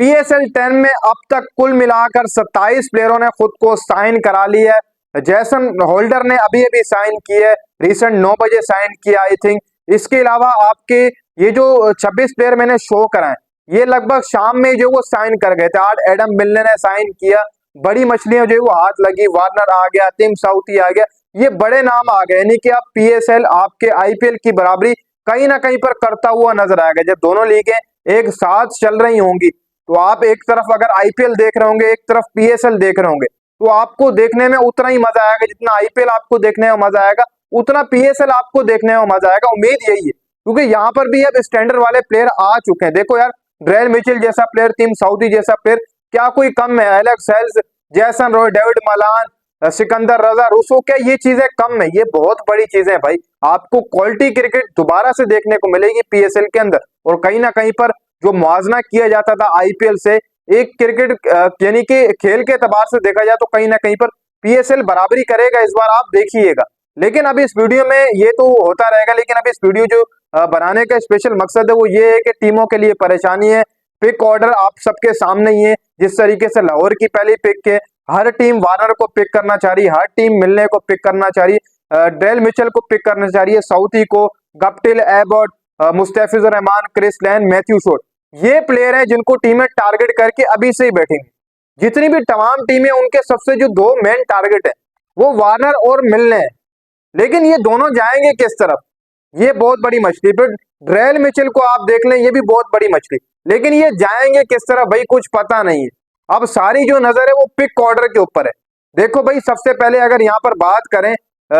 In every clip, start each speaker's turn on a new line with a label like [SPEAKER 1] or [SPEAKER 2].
[SPEAKER 1] PSL 10 में अब तक कुल मिलाकर 27 प्लेयरों ने खुद को साइन करा लिया है। जैसन होल्डर ने अभी अभी साइन किया है, रिसेंट 9 बजे साइन किया आई थिंक। इसके अलावा आपके ये जो 26 प्लेयर मैंने शो कराए, ये लगभग शाम में जो वो साइन कर गए थे। आज एडम मिलने ने साइन किया, बड़ी मछलियां जो वो हाथ लगी, वार्नर आ गया, टिम साउथी आ गया, ये बड़े नाम आ गए। यानी कि आप PSL आपके IPL की बराबरी कहीं ना कहीं पर करता हुआ नजर आएगा। जब दोनों लीगें एक साथ चल रही होंगी तो आप एक तरफ अगर IPL देख रहे होंगे, एक तरफ PSL देख रहे होंगे, तो आपको देखने में उतना ही मजा आएगा। जितना IPL आपको देखने में मजा आएगा, उतना PSL आपको देखने में मजा आएगा। उम्मीद यही है, क्योंकि यहाँ पर भी अब स्टैंडर्ड वाले प्लेयर आ चुके हैं। देखो यार, ड्रेल मिचेल जैसा प्लेयर, टिम साउथी जैसा प्लेयर, क्या कोई कम है? एलेक्स हेल्स, जैसन रॉय, डेविड मलान, सिकंदर रजा, रूसो, क्या ये चीजें कम है? ये बहुत बड़ी चीजें है भाई। आपको क्वालिटी क्रिकेट दोबारा से देखने को मिलेगी PSL के अंदर। और कहीं ना कहीं पर जो मुआवजा किया जाता था IPL से, एक क्रिकेट यानी कि खेल के एतबार से देखा जाए तो कहीं ना कहीं पर PSL बराबरी करेगा इस बार, आप देखिएगा। लेकिन अभी इस वीडियो में ये तो होता रहेगा, लेकिन अभी इस वीडियो जो बनाने का स्पेशल मकसद है वो ये है कि टीमों के लिए परेशानी है। पिक ऑर्डर आप सबके सामने ही है। जिस तरीके से लाहौर की पहली पिक के हर टीम वार्नर को पिक करना चाह रही है, हर टीम मिलने को पिक करना चाह रही है, ड्रेल मिचेल को पिक करना चाह रही है, साउथी को, Guptill, Abbott, Mustafizur Rahman, Chris Lynn, Matthew Short, ये प्लेयर हैं जिनको टीमें टारगेट करके अभी से ही बैठेंगी। जितनी भी तमाम टीमें, उनके सबसे जो दो मेन टारगेट है वो वार्नर और मिलने हैं। लेकिन ये दोनों जाएंगे किस तरफ, ये बहुत बड़ी मछली। फिर ड्रेल मिचेल को आप देख लें, ये भी बहुत बड़ी मछली, लेकिन ये जाएंगे किस तरफ भाई, कुछ पता नहीं है। अब सारी जो नजर है वो पिक ऑर्डर के ऊपर है। देखो भाई, सबसे पहले अगर यहाँ पर बात करें,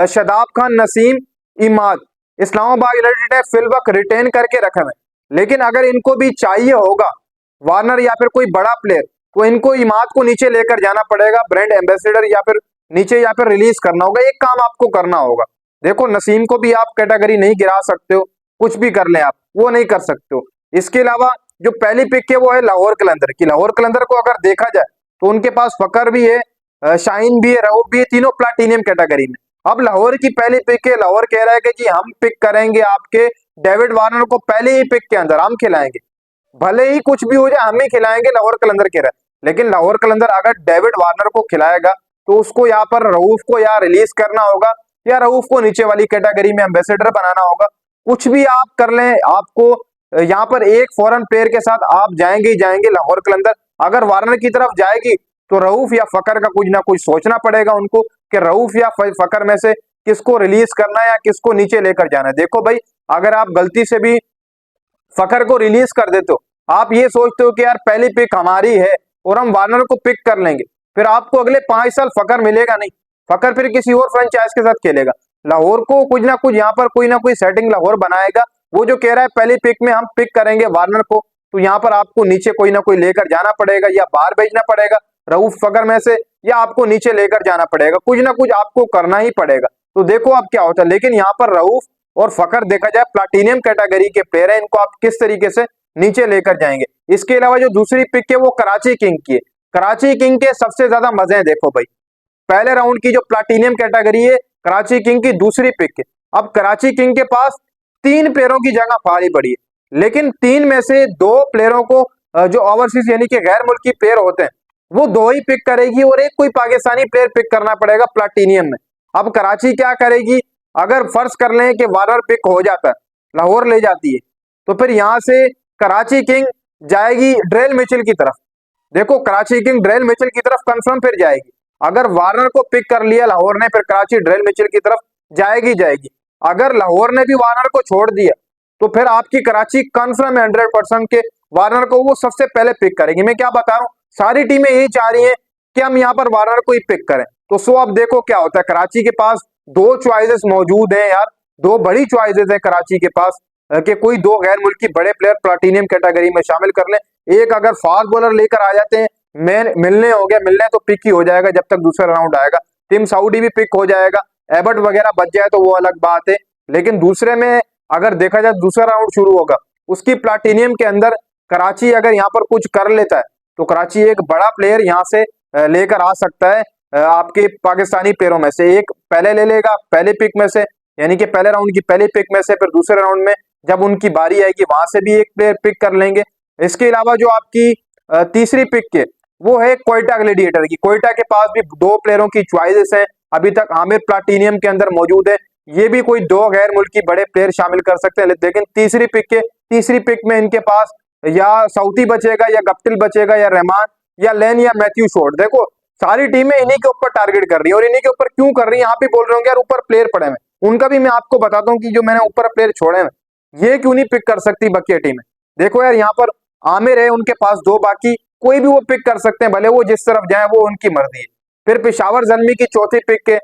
[SPEAKER 1] शादाब खान, नसीम, इमाद, इस्लामाबाद यूनाइटेड ने फिलवक रिटेन करके रखे हैं। लेकिन अगर इनको भी चाहिए होगा वार्नर या फिर कोई बड़ा प्लेयर, तो इनको इमाद को नीचे लेकर जाना पड़ेगा, ब्रांड एम्बेसडर या फिर नीचे या फिर रिलीज करना होगा। एक काम आपको करना होगा, देखो नसीम को भी आप कैटेगरी नहीं गिरा सकते हो, कुछ भी कर लें आप, वो नहीं कर सकते हो। इसके अलावा जो पहली पिक है वो है लाहौर कलंदर की। लाहौर कलंदर को अगर देखा जाए तो उनके पास फकर भी है, शाइन भी है, रऊफ भी है, तीनों प्लाटीनियम कैटेगरी में। अब लाहौर की पहली पिक है, लाहौर कह रहा है कि जी हम पिक करेंगे आपके डेविड वार्नर को पहले ही पिक के अंदर, हम खिलाएंगे, भले ही कुछ भी हो जाए हम ही खिलाएंगे, लाहौर कलंदर कह रहा है। लेकिन लाहौर कलंदर अगर डेविड वार्नर को खिलाएगा तो उसको यहाँ पर रऊफ को या रिलीज करना होगा या रऊफ को नीचे वाली कैटेगरी में एम्बेसडर बनाना होगा। कुछ भी आप कर लें, आपको यहाँ पर एक फॉरेन प्लेयर के साथ आप जाएंगे ही जाएंगे। लाहौर कलंदर अगर वार्नर की तरफ जाएगी तो रऊफ या फकर का कुछ ना कुछ सोचना पड़ेगा उनको कि रऊफ या फकर में से किसको रिलीज करना है या किसको नीचे लेकर जाना है। देखो भाई, अगर आप गलती से भी फकर को रिलीज कर देते हो, आप ये सोचते हो कि यार पहली पिक हमारी है और हम वार्नर को पिक कर लेंगे, फिर आपको अगले 5 साल फकर मिलेगा नहीं। फकर फिर किसी और फ्रेंचाइज के साथ खेलेगा। लाहौर को कुछ ना कुछ यहाँ पर कोई ना कोई सेटिंग लाहौर बनाएगा। वो जो कह रहा है पहली पिक में हम पिक करेंगे वार्नर को, तो यहाँ पर आपको नीचे कोई ना कोई लेकर जाना पड़ेगा, या बाहर भेजना पड़ेगा रऊफ फकर में से, या आपको नीचे लेकर जाना पड़ेगा। कुछ ना कुछ आपको करना ही पड़ेगा। तो देखो अब क्या होता है। लेकिन यहाँ पर रऊफ और फकर देखा जाए प्लाटीनियम कैटेगरी के प्लेयर है, इनको आप किस तरीके से नीचे लेकर जाएंगे। इसके अलावा जो दूसरी पिक है वो कराची किंग की है। कराची किंग के सबसे ज्यादा मजे हैं। देखो भाई, पहले राउंड की जो प्लाटीनियम कैटेगरी है, कराची किंग की दूसरी पिक है। अब कराची किंग के पास 3 प्लेयरों की जगह खाली पड़ी है, लेकिन 3 में से 2 प्लेयरों को जो ओवरसीज यानी कि गैर मुल्की प्लेयर होते हैं वो 2 ही पिक करेगी और एक कोई पाकिस्तानी प्लेयर पिक करना पड़ेगा प्लाटीनियम में। अब कराची क्या करेगी, अगर फर्ज कर लें कि वार्नर पिक हो जाता है, लाहौर ले जाती है, तो फिर यहां से कराची किंग जाएगी ड्रेल मिचेल की तरफ। देखो, कराची किंग ड्रेल मिचेल की तरफ कंफर्म फिर जाएगी। अगर वार्नर को पिक कर लिया लाहौर ने, फिर कराची ड्रेल मिचेल की तरफ जाएगी। अगर लाहौर ने भी वार्नर को छोड़ दिया तो फिर आपकी कराची कंफर्म है 100% के वार्नर को वो सबसे पहले पिक करेगी। मैं क्या बता रहा हूँ, सारी टीमें यही चाह रही हैं कि हम यहाँ पर वार्नर को ही पिक करें। तो सो अब देखो क्या होता है। कराची के पास 2 चॉइसेस मौजूद हैं यार, 2 बड़ी चॉइसेस है कराची के पास कि कोई 2 गैर मुल्की बड़े प्लेयर प्लाटीनियम कैटेगरी में शामिल कर लें। एक अगर फास्ट बॉलर लेकर आ जाते हैं, मिलने हो गया, मिलने तो पिक ही हो जाएगा जब तक दूसरा राउंड आएगा। टिम साउदी भी पिक हो जाएगा, एबर्ट वगैरह बच जाए तो वो अलग बात है। लेकिन दूसरे में अगर देखा जाए, दूसरा राउंड शुरू होगा उसकी प्लाटीनियम के अंदर, कराची अगर यहाँ पर कुछ कर लेता है तो कराची एक बड़ा प्लेयर यहाँ से लेकर आ सकता है। आपके पाकिस्तानी प्लेयरों में से एक पहले ले लेगा पहले पिक में से, यानी कि पहले राउंड की पहली पिक में से, फिर दूसरे राउंड में जब उनकी बारी आएगी वहां से भी एक प्लेयर पिक कर लेंगे। इसके अलावा जो आपकी तीसरी पिक के, वो है क्वेटा ग्लेडिएटर की। क्वेटा के पास भी दो प्लेयरों की चॉइसेस है, अभी तक आमिर प्लाटिनियम के अंदर मौजूद है, ये भी कोई दो गैर मुल्की बड़े प्लेयर शामिल कर सकते हैं। लेकिन तीसरी पिक में इनके पास या साउथी बचेगा या गप्टिल बचेगा या रहमान या लेन या मैथ्यू शॉर्ट। देखो सारी टीमें इन्हीं के ऊपर टारगेट कर रही है, और इन्हीं के ऊपर क्यों कर रही है, आप भी बोल रहे होंगे यार ऊपर प्लेयर पड़े हैं, उनका भी मैं आपको बताता हूँ कि जो मैंने ऊपर प्लेयर छोड़े हैं ये क्यों नहीं पिक कर सकती बकिया टीमें। देखो यार यहाँ पर आमिर है उनके पास दो, बाकी कोई भी वो पिक कर सकते हैं, भले वो जिस तरफ जाए वो उनकी मर्जी है। फिर पेशावर जल्मी की चौथी पिक के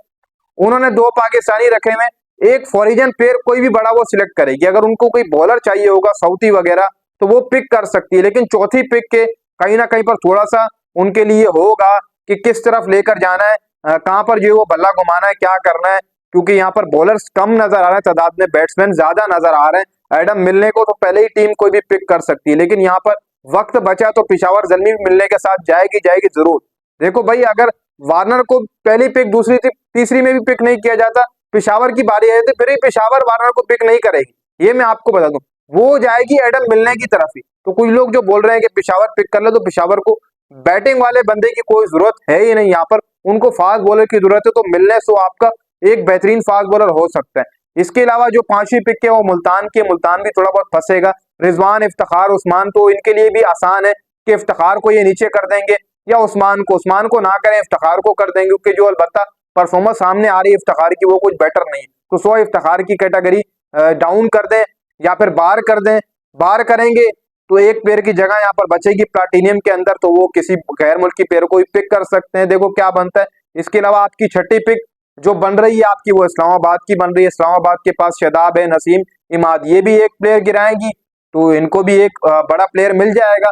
[SPEAKER 1] उन्होंने दो पाकिस्तानी रखे हुए, एक फॉरिजन प्लेयर कोई भी बड़ा वो सिलेक्ट करेगी, अगर उनको कोई बॉलर चाहिए होगा साउथी वगैरह तो वो पिक कर सकती है। लेकिन चौथी पिक के कहीं ना कहीं पर थोड़ा सा उनके लिए होगा कि किस तरफ लेकर जाना है, कहां पर जो वो बल्ला घुमाना है, क्या करना है, क्योंकि यहाँ पर बॉलर्स कम नजर आ रहे हैं तादाद में, बैट्समैन ज्यादा नजर आ रहे हैं। एडम मिलने को तो पहले ही टीम कोई भी पिक कर सकती है, लेकिन यहाँ पर वक्त बचा तो पेशावर जल्मी मिलने के साथ जाएगी जरूर। देखो भाई अगर वार्नर को पहली पिक दूसरी तीसरी में भी पिक नहीं किया जाता, पेशावर की बारी आई तो फिर ही पेशावर वार्नर को पिक नहीं करेगी, ये मैं आपको बता दूं, वो जाएगी एडम मिलने की तरफ ही। तो कुछ लोग जो बोल रहे हैं कि पेशावर पिक कर ले, तो पेशावर को बैटिंग वाले बंदे की कोई जरूरत है ही नहीं, यहाँ पर उनको फास्ट बॉलर की जरूरत है, तो मिलने से आपका एक बेहतरीन फास्ट बॉलर हो सकता है। इसके अलावा जो पांचवी पिक है वो मुल्तान की, मुल्तान भी थोड़ा बहुत फंसेगा। रिजवान, इफ्तिखार, उस्मान तो इनके लिए भी आसान है कि इफ्तिखार को ये नीचे कर देंगे या उस्मान को ना करें इफ्तिखार को कर देंगे, क्योंकि जो अलबत्ता परफॉर्मेंस सामने आ रही है इफ्तिखार की वो कुछ बेटर नहीं है, तो सो इफ्तिखार की कैटेगरी डाउन कर दें या फिर बाहर कर दें। बाहर करेंगे तो एक प्लेयर की जगह यहाँ पर बचेगी प्लाटिनियम के अंदर, तो वो किसी गैर मुल्की प्लेयर को भी पिक कर सकते हैं, देखो क्या बनता है। इसके अलावा आपकी छठी पिक जो बन रही है आपकी वो इस्लामाबाद की बन रही है, इस्लामाबाद के पास शदाब है, नसीम, इमाद, ये भी एक प्लेयर गिराएंगी, तो इनको भी एक बड़ा प्लेयर मिल जाएगा।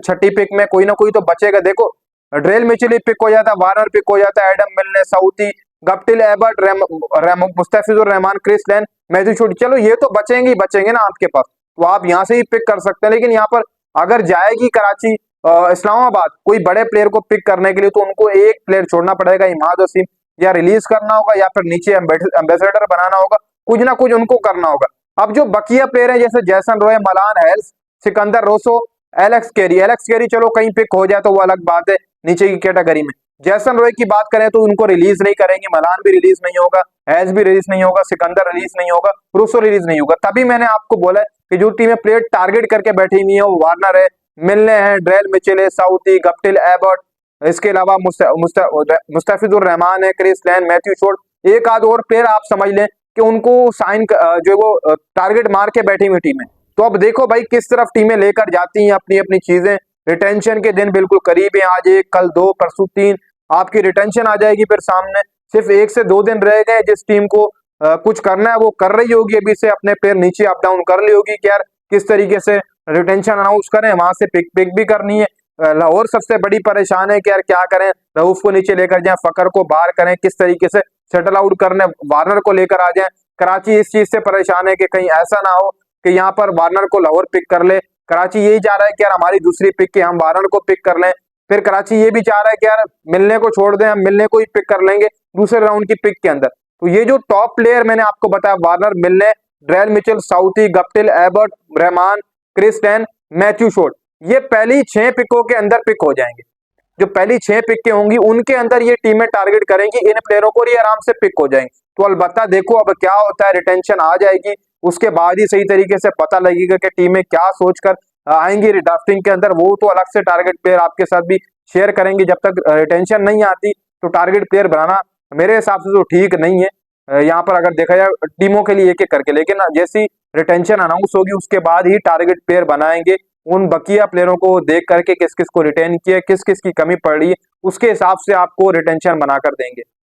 [SPEAKER 1] छठी पिक में कोई ना कोई तो बचेगा। देखो ड्रेल मिचेल पिक हो जाता है, वार्नर पिक हो जाता है, Adam Milne, Southee, Guptill, Abbott, Mustafizur Rahman, Chris Lynn, Matthew Short, चलो ये तो बचेंगे ना आपके पास, तो आप यहाँ से ही पिक कर सकते हैं। लेकिन यहाँ पर अगर जाएगी कराची इस्लामाबाद कोई बड़े प्लेयर को पिक करने के लिए, तो उनको एक प्लेयर छोड़ना पड़ेगा, इमाद वसीम, या रिलीज करना होगा या फिर नीचे एम्बेसडर बनाना होगा, कुछ ना कुछ उनको करना होगा। अब जो बकिया प्लेयर है जैसे Jason Roy, Malan Hales, Sikandar Rossouw, Alex Carey चलो कहीं पिक हो जाए तो वो अलग बात है नीचे की कैटेगरी में। जैसन रॉय की बात करें तो उनको रिलीज नहीं करेंगे, मलान भी रिलीज नहीं होगा, हेल्स भी रिलीज नहीं होगा, सिकंदर रिलीज नहीं होगा, रूसो रिलीज नहीं होगा। तभी मैंने आपको बोला कि जो टीमें प्लेयर टारगेट करके बैठी हुई है वो वार्नर है, मिलने हैं, ड्रेल मिचेल है, साउथी, गप्टिल, एबर्ट, इसके अलावा मुस्तफिजुर रहमान है, क्रिस लेन, मैथ्यू शॉर्ट, एक आध और प्लेयर आप समझ लें कि उनको साइन जो वो टारगेट मार के बैठी हुई टीम है। तो अब देखो भाई किस तरफ टीमें लेकर जाती हैं अपनी अपनी चीजें। रिटेंशन के दिन बिल्कुल करीब है, आज एक, कल दो, परसों तीन, आपकी रिटेंशन आ जाएगी फिर सामने। सिर्फ 1 से 2 दिन रह गए, जिस टीम को कुछ करना है वो कर रही होगी, अभी से अपने प्लेयर नीचे अप डाउन कर ली होगी कि यार किस तरीके से रिटेंशन अनाउंस करें, वहां से पिक भी करनी है। लाहौर सबसे बड़ी परेशान है कि यार क्या करें, रऊफ को नीचे लेकर जाएं, फकर को बाहर करें, किस तरीके से शटल आउट करने, वार्नर को लेकर आ जाएं। कराची इस चीज से परेशान है कि कहीं ऐसा ना हो कि यहाँ पर वार्नर को लाहौर पिक कर ले। कराची यही चाह रहा है कि यार हमारी दूसरी पिक के हम वार्नर को पिक कर लें। फिर कराची ये भी चाह रहा है कि यार मिलने को छोड़ दें, हम मिलने को ही पिक कर लेंगे दूसरे राउंड की पिक के अंदर। तो ये जो टॉप प्लेयर मैंने आपको बताया, Warner, Milne, Daryl Mitchell, Southee, Guptill, Abbott, Rahman, Chris Lynn, Matthew Short, ये पहली 6 पिकों के अंदर पिक हो जाएंगे। जो पहली 6 पिक होंगी उनके अंदर ये टीमें टारगेट करेंगी इन प्लेयरों को, ये आराम से पिक हो जाएंगे। तो अलबत्ता देखो अब क्या होता है, रिटेंशन आ जाएगी उसके बाद ही सही तरीके से पता लगेगा कि टीमें क्या सोचकर आएंगी ड्राफ्टिंग के अंदर। वो तो अलग से टारगेट प्लेयर आपके साथ भी शेयर करेंगे। जब तक रिटेंशन नहीं आती तो टारगेट प्लेयर बनाना मेरे हिसाब से तो ठीक नहीं है। यहाँ पर अगर देखा जाए टीमों के लिए एक एक करके, लेकिन जैसी रिटेंशन अनाउंस होगी उसके बाद ही टारगेट प्लेयर बनाएंगे। उन बकिया प्लेयरों को देख करके किस किस को रिटेन किया, किस किस की कमी पड़ रही है, उसके हिसाब से आपको रिटेंशन बनाकर देंगे।